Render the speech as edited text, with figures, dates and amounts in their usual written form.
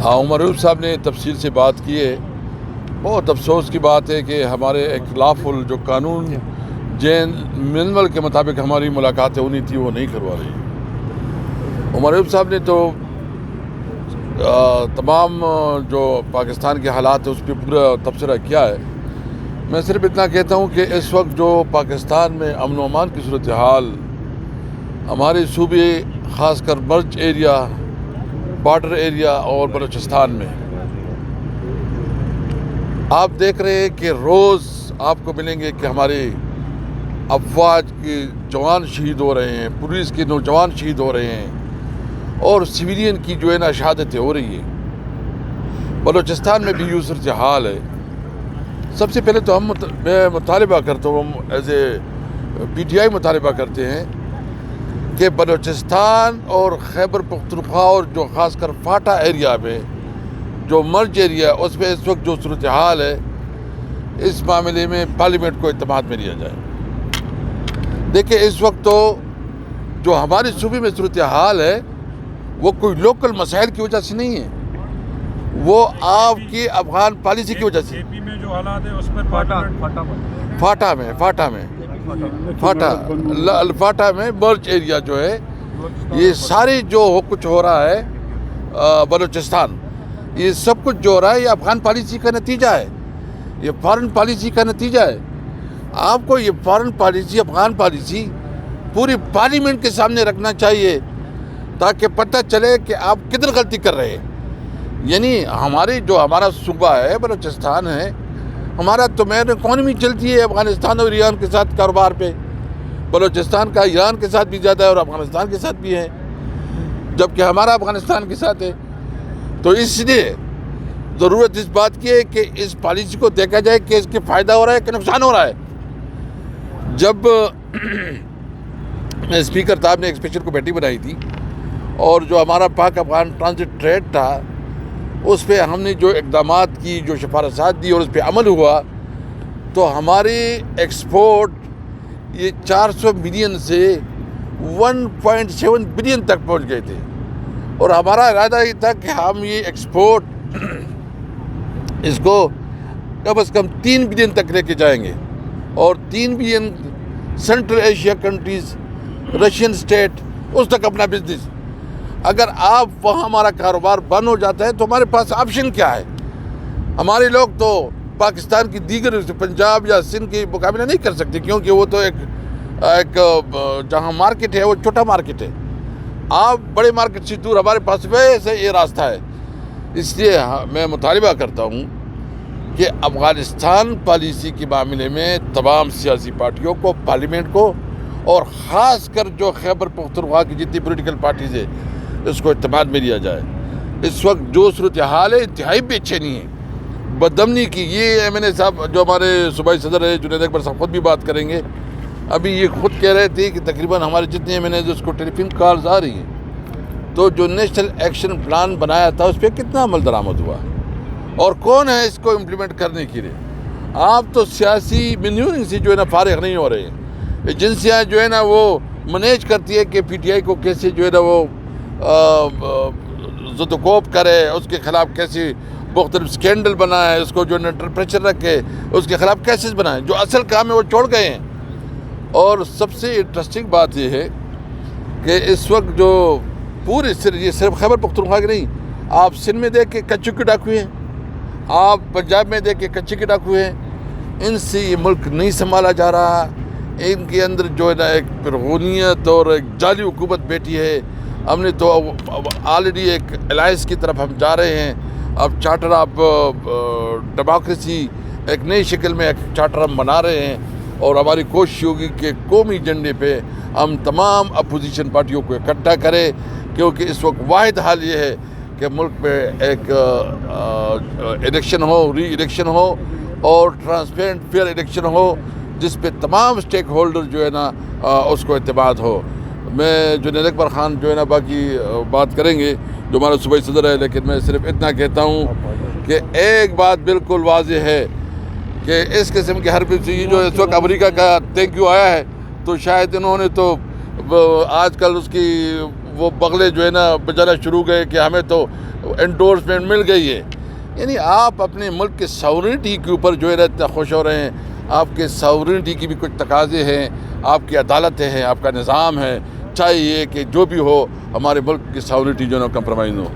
عمر عیوب صاحب نے تفصیل سے بات کی ہے. بہت افسوس کی بات ہے کہ ہمارے ایک لافل جو قانون جین مینول کے مطابق ہماری ملاقاتیں ہونی تھی وہ نہیں کروا رہی. عمر عیوب صاحب نے تو تمام جو پاکستان کے حالات ہیں اس پہ پورا تبصرہ کیا ہے. میں صرف اتنا کہتا ہوں کہ اس وقت جو پاکستان میں امن و امان کی صورتحال ہمارے صوبے خاص کر مرج ایریا، بارڈر ایریا اور بلوچستان میں آپ دیکھ رہے ہیں کہ روز آپ کو ملیں گے کہ ہمارے افواج کے جوان شہید ہو رہے ہیں، پولیس کے نوجوان شہید ہو رہے ہیں اور سویلین کی جو ہے نا شہادتیں ہو رہی ہیں. بلوچستان میں بھی یوں صورتحال ہے. سب سے پہلے تو میں مطالبہ کرتا ہوں، ہم as a P T I مطالبہ کرتے ہیں کہ بلوچستان اور خیبر پختونخوا اور جو خاص کر فاٹا ایریا میں جو مرج ایریا اس میں اس وقت جو صورتحال ہے اس معاملے میں پارلیمنٹ کو اعتماد میں لیا جائے. دیکھیں اس وقت تو جو ہمارے صوبے میں صورتحال ہے وہ کوئی لوکل مسائل کی وجہ سے نہیں ہے، وہ آپ کی افغان پالیسی کی وجہ سے. میں جو حالات ہے اس پر فاٹا میں مرج ایریا جو ہے یہ سارے جو کچھ ہو رہا ہے بلوچستان، یہ سب کچھ جو ہو رہا ہے یہ افغان پالیسی کا نتیجہ ہے، یہ فارن پالیسی کا نتیجہ ہے. آپ کو یہ فارن پالیسی، افغان پالیسی پوری پارلیمنٹ کے سامنے رکھنا چاہیے تاکہ پتہ چلے کہ آپ کدھر غلطی کر رہے ہیں. یعنی ہمارا صوبہ ہے بلوچستان ہے، ہمارا تو مین اکانومی چلتی ہے افغانستان اور ایران کے ساتھ کاروبار پہ. بلوچستان کا ایران کے ساتھ بھی زیادہ ہے اور افغانستان کے ساتھ بھی ہے، جبکہ ہمارا افغانستان کے ساتھ ہے. تو اس لیے ضرورت اس بات کی ہے کہ اس پالیسی کو دیکھا جائے کہ اس کے فائدہ ہو رہا ہے کہ نقصان ہو رہا ہے. جب اسپیکر صاحب نے ایک اسپیشل کمیٹی بنائی تھی اور جو ہمارا پاک افغان ٹرانزٹ ٹریڈ تھا اس پہ ہم نے جو اقدامات کی، جو سفارشات دی اور اس پہ عمل ہوا تو ہماری ایکسپورٹ یہ 400 ملین سے 1.7 بلین تک پہنچ گئے تھے. اور ہمارا ارادہ یہ تھا کہ ہم یہ ایکسپورٹ اس کو کم از کم 3 بلین تک لے کے جائیں گے، اور 3 billion central Asia countries, Russian state اس تک اپنا بزنس. اگر آپ وہاں ہمارا کاروبار بند ہو جاتا ہے تو ہمارے پاس آپشن کیا ہے؟ ہمارے لوگ تو پاکستان کی دیگر پنجاب یا سندھ کی مقابلہ نہیں کر سکتے کیونکہ وہ تو ایک جہاں مارکیٹ ہے وہ چھوٹا مارکیٹ ہے. آپ بڑے مارکیٹ سے دور، ہمارے پاس ویسے یہ راستہ ہے. اس لیے میں مطالبہ کرتا ہوں کہ افغانستان پالیسی کے معاملے میں تمام سیاسی پارٹیوں کو، پارلیمنٹ کو اور خاص کر جو خیبر پختونخوا کی جتنی پولیٹیکل پارٹیز ہے اس کو اعتماد میں لیا جائے. اس وقت جو صورتحال ہے انتہائی بے چینی ہے، بدامنی کی. یہ ایم این اے صاحب جو ہمارے صوبائی صدر ہے جنید اکبر صاحب خود بھی بات کریں گے، ابھی یہ خود کہہ رہے تھے کہ تقریباً ہمارے جتنے ایم این اے اس کو ٹیلی فون کالز آ رہی ہیں. تو جو نیشنل ایکشن پلان بنایا تھا اس پہ کتنا عمل درآمد ہوا اور کون ہے اس کو امپلیمنٹ کرنے کے لیے؟ آپ تو سیاسی مینیورنگ سے جو ہے نا فارغ نہیں ہو رہے ہیں. ایجنسیاں جو ہے نا وہ مینیج کرتی ہے کہ پی ٹی آئی کو کیسے جو ہے نا وہ زد و کوب کرے، اس کے خلاف کیسے مختلف سکینڈل بنائے، اس کو جو انڈر پریشر رکھے، اس کے خلاف کیسز بنائیں. جو اصل کام ہے وہ چھوڑ گئے ہیں. اور سب سے انٹرسٹنگ بات یہ ہے کہ اس وقت جو پورے یہ صرف خیبر پختونخوا کے نہیں، آپ سندھ میں دیکھ کے کچے کے ڈاکو ہیں، آپ پنجاب میں دیکھ کے کچے کے ڈاکو ہیں. ان سے یہ ملک نہیں سنبھالا جا رہا. ان کے اندر جو ہے نا ایک فرعونیت اور ایک جعلی حکومت بیٹھی ہے. ہم نے تو آلریڈی ایک الائنس کی طرف ہم جا رہے ہیں. اب چارٹر آف ڈیموکریسی ایک نئی شکل میں ایک چارٹر ہم بنا رہے ہیں اور ہماری کوشش ہوگی کہ قومی ایجنڈے پہ ہم تمام اپوزیشن پارٹیوں کو اکٹھا کریں، کیونکہ اس وقت واحد حال یہ ہے کہ ملک میں ایک الیکشن ہو، ری الیکشن ہو اور ٹرانسپیرنٹ فیئر الیکشن ہو جس پہ تمام اسٹیک ہولڈر جو ہے نا اس کو اعتماد ہو. میں جنید اکبر خان جو ہے نا باقی بات کریں گے جو ہمارا صوبائی صدر ہے، لیکن میں صرف اتنا کہتا ہوں کہ ایک بات بالکل واضح ہے کہ اس قسم کے حرب سے جو اس وقت امریکہ کا تھینک یو آیا ہے تو شاید انہوں نے تو آج کل اس کی وہ بغلے جو ہے نا بجانا شروع گئے کہ ہمیں تو انڈورسمنٹ مل گئی ہے. یعنی آپ اپنے ملک کے ساورنٹی کے اوپر جو ہے نا اتنا خوش ہو رہے ہیں. آپ کے ساورنٹی کی بھی کچھ تقاضے ہیں, آپ کی عدالتیں ہیں, آپ کا نظام ہے. چاہیے کہ جو بھی ہو ہمارے ملک کی ساورنٹی جو ہے نا کمپرومائز ہو.